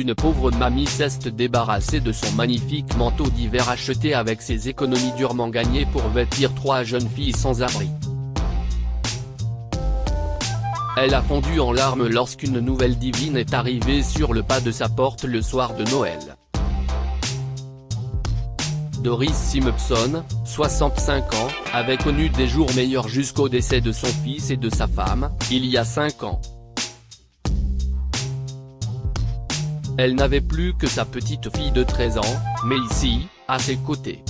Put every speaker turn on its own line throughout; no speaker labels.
une pauvre mamie s'est débarrassée de son magnifique manteau d'hiver acheté avec ses économies durement gagnées pour vêtir 3 jeunes filles sans abri. Elle a fondu en larmes lorsqu'une nouvelle divine est arrivée sur le pas de sa porte le soir de Noël. Doris Simpson, 65 ans, avait connu des jours meilleurs jusqu'au décès de son fils et de sa femme, il y a 5 ans. Elle n'avait plus que sa petite fille de 13 ans, Macy, à ses côtés.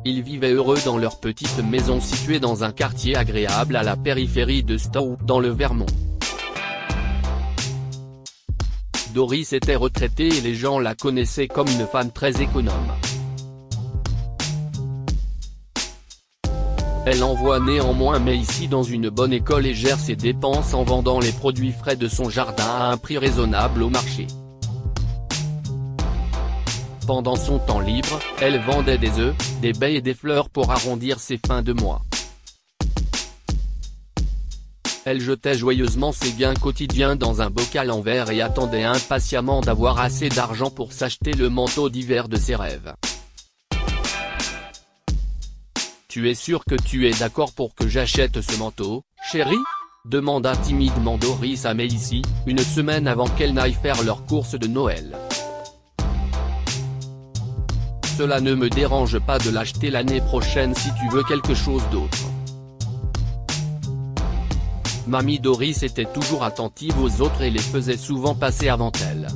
Ils vivaient heureux dans leur petite maison située dans un quartier agréable à la périphérie de Stowe dans le Vermont. Doris était retraitée et les gens la connaissaient comme une femme très économe. Elle envoie néanmoins Macy dans une bonne école et gère ses dépenses en vendant les produits frais de son jardin à un prix raisonnable au marché. Pendant son temps libre, elle vendait des œufs, des baies et des fleurs pour arrondir ses fins de mois. Elle jetait joyeusement ses gains quotidiens dans un bocal en verre et attendait impatiemment d'avoir assez d'argent pour s'acheter le manteau d'hiver de ses rêves. « Tu es sûr que tu es d'accord pour que j'achète ce manteau, chérie ?» demanda timidement Doris à Macy, une semaine avant qu'elle n'aille faire leurs courses de Noël. « Cela ne me dérange pas de l'acheter l'année prochaine si tu veux quelque chose d'autre. » Mamie Doris était toujours attentive aux autres et les faisait souvent passer avant elle.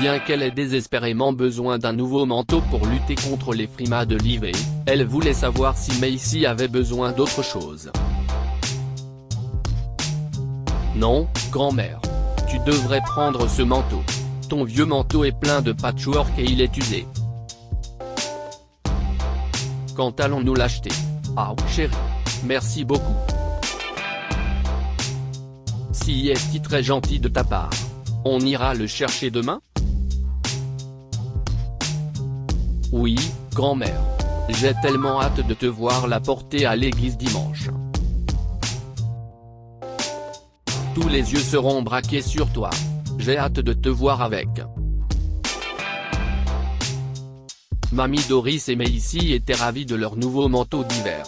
Bien qu'elle ait désespérément besoin d'un nouveau manteau pour lutter contre les frimas de l'hiver, elle voulait savoir si Macy avait besoin d'autre chose. « Non, grand-mère. Tu devrais prendre ce manteau. Ton vieux manteau est plein de patchwork et il est usé. Quand allons-nous l'acheter ? Ah, chérie. Merci beaucoup. Si est très gentil de ta part. On ira le chercher demain ? Oui, grand-mère. J'ai tellement hâte de te voir la porter à l'église dimanche. Tous les yeux seront braqués sur toi. J'ai hâte de te voir avec. Mamie Doris et Macy étaient ravis de leur nouveau manteau d'hiver.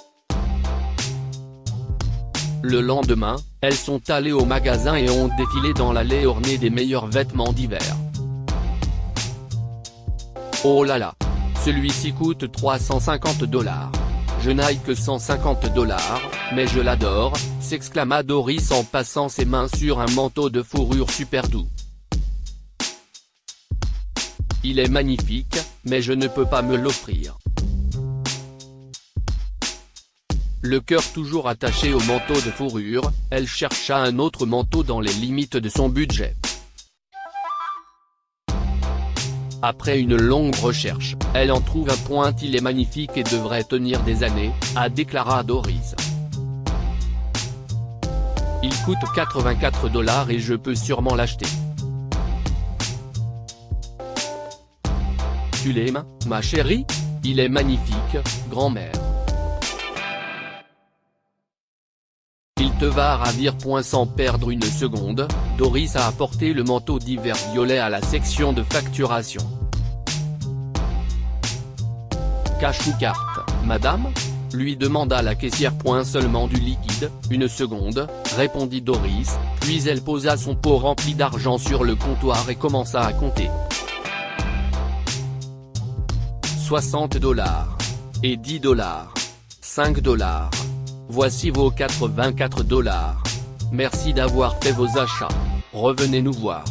Le lendemain, elles sont allées au magasin et ont défilé dans l'allée ornée des meilleurs vêtements d'hiver. Oh là là! Celui-ci coûte 350 $. Je n'aille que 150 $, mais je l'adore, s'exclama Doris en passant ses mains sur un manteau de fourrure super doux. Il est magnifique, mais je ne peux pas me l'offrir. Le cœur toujours attaché au manteau de fourrure, elle chercha un autre manteau dans les limites de son budget. Après une longue recherche, elle en trouve un point. Il est magnifique et devrait tenir des années, a déclaré Doris. Il coûte 84 $ et je peux sûrement l'acheter. Tu l'aimes, ma chérie ? Il est magnifique, grand-mère. Il te va ravir. Sans perdre une seconde, Doris a apporté le manteau d'hiver violet à la section de facturation. Cash ou carte, madame ? lui demanda la caissière. Seulement du liquide, une seconde, répondit Doris, puis elle posa son pot rempli d'argent sur le comptoir et commença à compter. 60 $. Et 10 $. 5 $. Voici vos 84 $. Merci d'avoir fait vos achats. Revenez nous voir.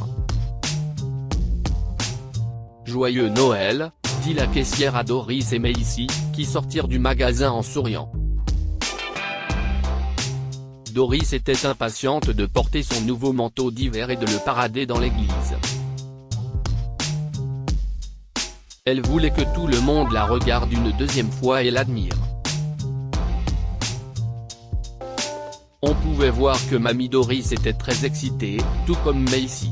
Joyeux Noël, dit la caissière à Doris et Macy, qui sortirent du magasin en souriant. Doris était impatiente de porter son nouveau manteau d'hiver et de le parader dans l'église. Elle voulait que tout le monde la regarde une deuxième fois et l'admire. On pouvait voir que Mamie Doris était très excitée, tout comme Macy.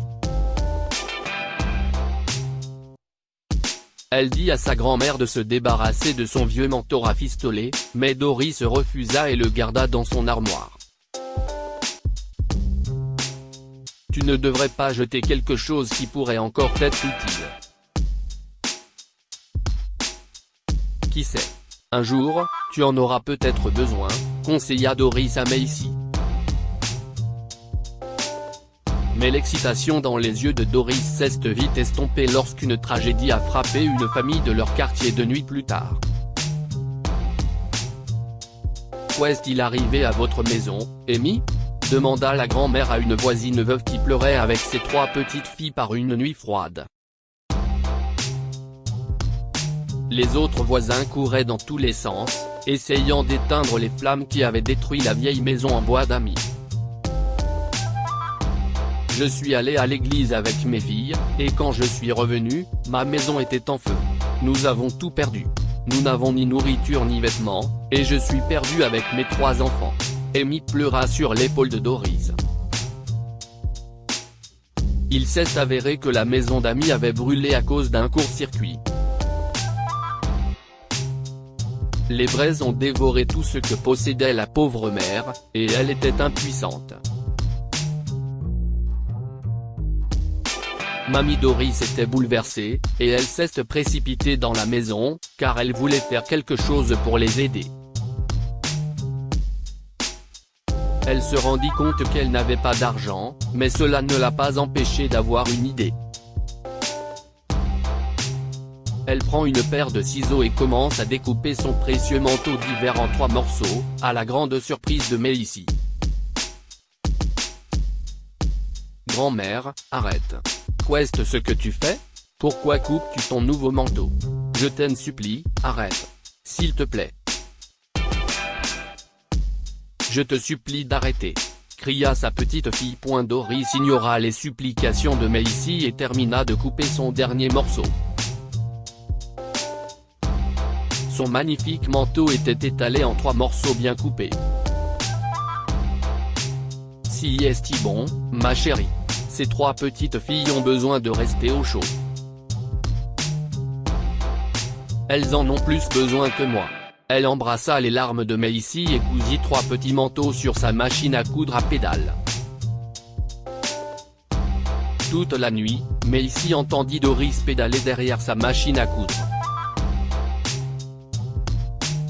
Elle dit à sa grand-mère de se débarrasser de son vieux manteau rafistolé, mais Doris refusa et le garda dans son armoire. Tu ne devrais pas jeter quelque chose qui pourrait encore t'être utile. Qui sait? Un jour, tu en auras peut-être besoin, conseilla Doris à Macy. Mais l'excitation dans les yeux de Doris s'est vite estompée lorsqu'une tragédie a frappé une famille de leur quartier de nuit plus tard. Qu'est-il arrivé à votre maison, Amy? Demanda la grand-mère à une voisine veuve qui pleurait avec ses 3 petites filles par une nuit froide. Les autres voisins couraient dans tous les sens, essayant d'éteindre les flammes qui avaient détruit la vieille maison en bois d'amis. Je suis allé à l'église avec mes filles, et quand je suis revenu, ma maison était en feu. Nous avons tout perdu. Nous n'avons ni nourriture ni vêtements, et je suis perdu avec mes 3 enfants. Amy pleura sur l'épaule de Doris. Il s'est avéré que la maison d'Amy avait brûlé à cause d'un court-circuit. Les braises ont dévoré tout ce que possédait la pauvre mère, et elle était impuissante. Mamie Doris était bouleversée, et elle s'est précipitée dans la maison, car elle voulait faire quelque chose pour les aider. Elle se rendit compte qu'elle n'avait pas d'argent, mais cela ne l'a pas empêchée d'avoir une idée. Elle prend une paire de ciseaux et commence à découper son précieux manteau d'hiver en 3 morceaux, à la grande surprise de Macy. Grand-mère, arrête. Qu'est-ce ce que tu fais? Pourquoi coupes-tu ton nouveau manteau? Je t'en supplie, arrête. S'il te plaît. Je te supplie d'arrêter, cria sa petite fille. Doris ignora les supplications de Macy et termina de couper son dernier morceau. Son magnifique manteau était étalé en 3 morceaux bien coupés. Si est-il bon, ma chérie? Ces 3 petites filles ont besoin de rester au chaud. Elles en ont plus besoin que moi. Elle embrassa les larmes de Macy et cousit 3 petits manteaux sur sa machine à coudre à pédales. Toute la nuit, Macy entendit Doris pédaler derrière sa machine à coudre.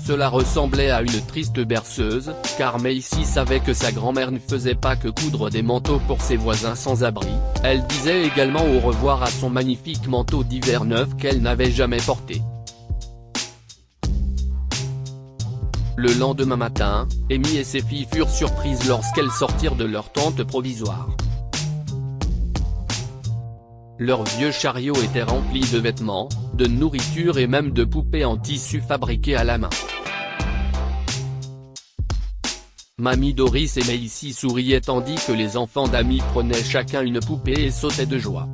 Cela ressemblait à une triste berceuse, car Macy savait que sa grand-mère ne faisait pas que coudre des manteaux pour ses voisins sans abri, elle disait également au revoir à son magnifique manteau d'hiver neuf qu'elle n'avait jamais porté. Le lendemain matin, Amy et ses filles furent surprises lorsqu'elles sortirent de leur tente provisoire. Leur vieux chariot était rempli de vêtements, de nourriture et même de poupées en tissu fabriquées à la main. Mamie Doris et Macy souriaient tandis que les enfants d'Amy prenaient chacun une poupée et sautaient de joie.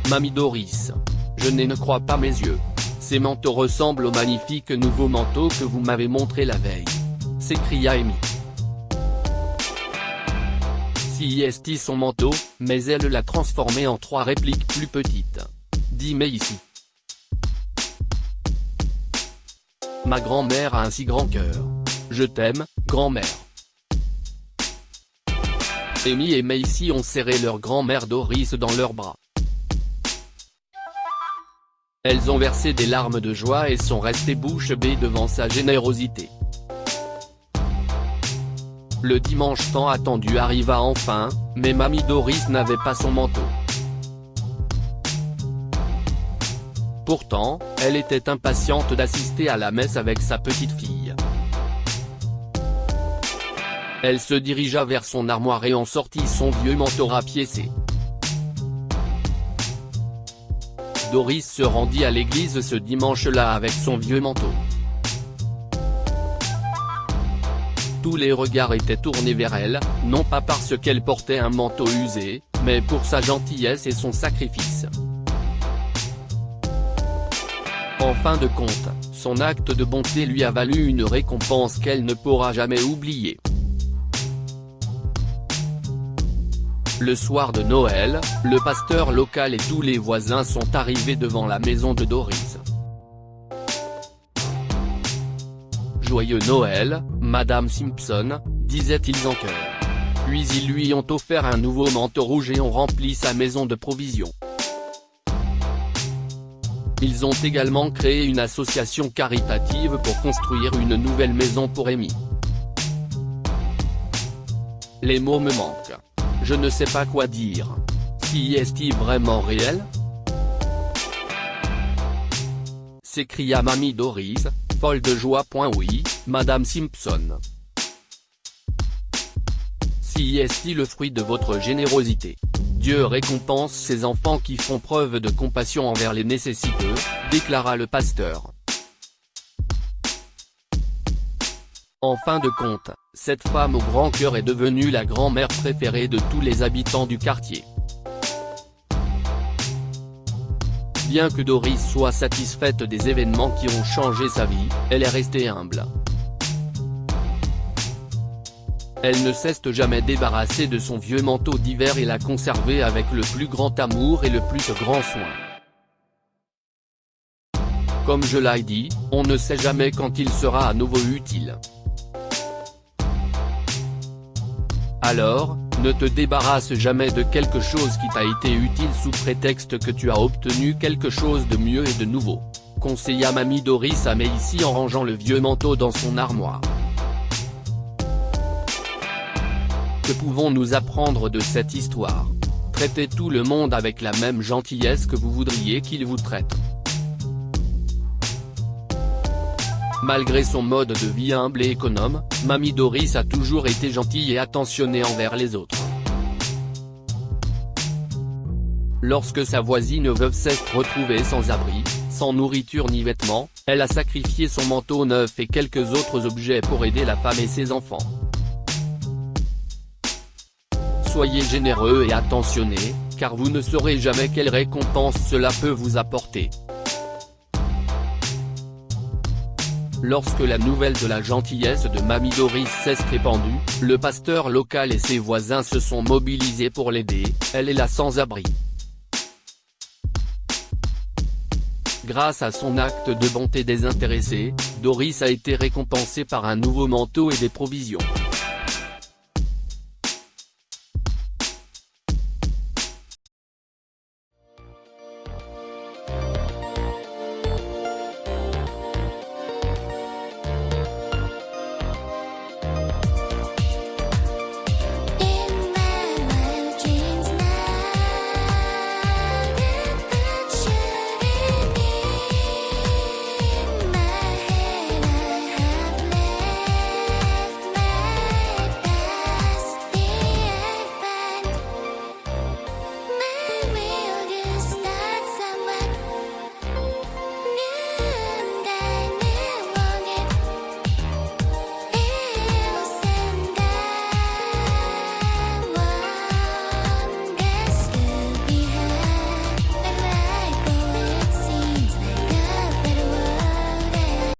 Mamie Doris. Je ne crois pas mes yeux. Ces manteaux ressemblent au magnifique nouveau manteau que vous m'avez montré la veille. S'écria Amy. Si est son manteau, mais elle l'a transformé en 3 répliques plus petites. Dit Macy. Ma grand-mère a un si grand cœur. Je t'aime, grand-mère. Amy et Macy ont serré leur grand-mère Doris dans leurs bras. Elles ont versé des larmes de joie et sont restées bouche bée devant sa générosité. Le dimanche tant attendu arriva enfin, mais Mamie Doris n'avait pas son manteau. Pourtant, elle était impatiente d'assister à la messe avec sa petite fille. Elle se dirigea vers son armoire et en sortit son vieux manteau rapiécé. Doris se rendit à l'église ce dimanche-là avec son vieux manteau. Tous les regards étaient tournés vers elle, non pas parce qu'elle portait un manteau usé, mais pour sa gentillesse et son sacrifice. En fin de compte, son acte de bonté lui a valu une récompense qu'elle ne pourra jamais oublier. Le soir de Noël, le pasteur local et tous les voisins sont arrivés devant la maison de Doris. Joyeux Noël, Madame Simpson, disaient-ils en chœur. puis ils lui ont offert un nouveau manteau rouge et ont rempli sa maison de provisions. Ils ont également créé une association caritative pour construire une nouvelle maison pour Amy. Les mots me manquent. Je ne sais pas quoi dire. Si est-il vraiment réel? S'écria Mamie Doris, folle de joie. Oui, Madame Simpson. Si est-il le fruit de votre générosité? Dieu récompense ses enfants qui font preuve de compassion envers les nécessiteux, déclara le pasteur. En fin de compte, cette femme au grand cœur est devenue la grand-mère préférée de tous les habitants du quartier. Bien que Doris soit satisfaite des événements qui ont changé sa vie, elle est restée humble. Elle ne s'est jamais débarrassée de son vieux manteau d'hiver et l'a conservé avec le plus grand amour et le plus grand soin. Comme je l'ai dit, on ne sait jamais quand il sera à nouveau utile. Alors, ne te débarrasse jamais de quelque chose qui t'a été utile sous prétexte que tu as obtenu quelque chose de mieux et de nouveau, conseilla Mamie Doris à Macy en rangeant le vieux manteau dans son armoire. Que pouvons-nous apprendre de cette histoire? Traitez tout le monde avec la même gentillesse que vous voudriez qu'il vous traite. Malgré son mode de vie humble et économe, Mamie Doris a toujours été gentille et attentionnée envers les autres. Lorsque sa voisine veuve s'est retrouvée sans abri, sans nourriture ni vêtements, elle a sacrifié son manteau neuf et quelques autres objets pour aider la femme et ses enfants. Soyez généreux et attentionnés, car vous ne saurez jamais quelle récompense cela peut vous apporter. Lorsque la nouvelle de la gentillesse de Mamie Doris s'est répandue, le pasteur local et ses voisins se sont mobilisés pour l'aider, elle est la sans-abri. Grâce à son acte de bonté désintéressé, Doris a été récompensée par un nouveau manteau et des provisions.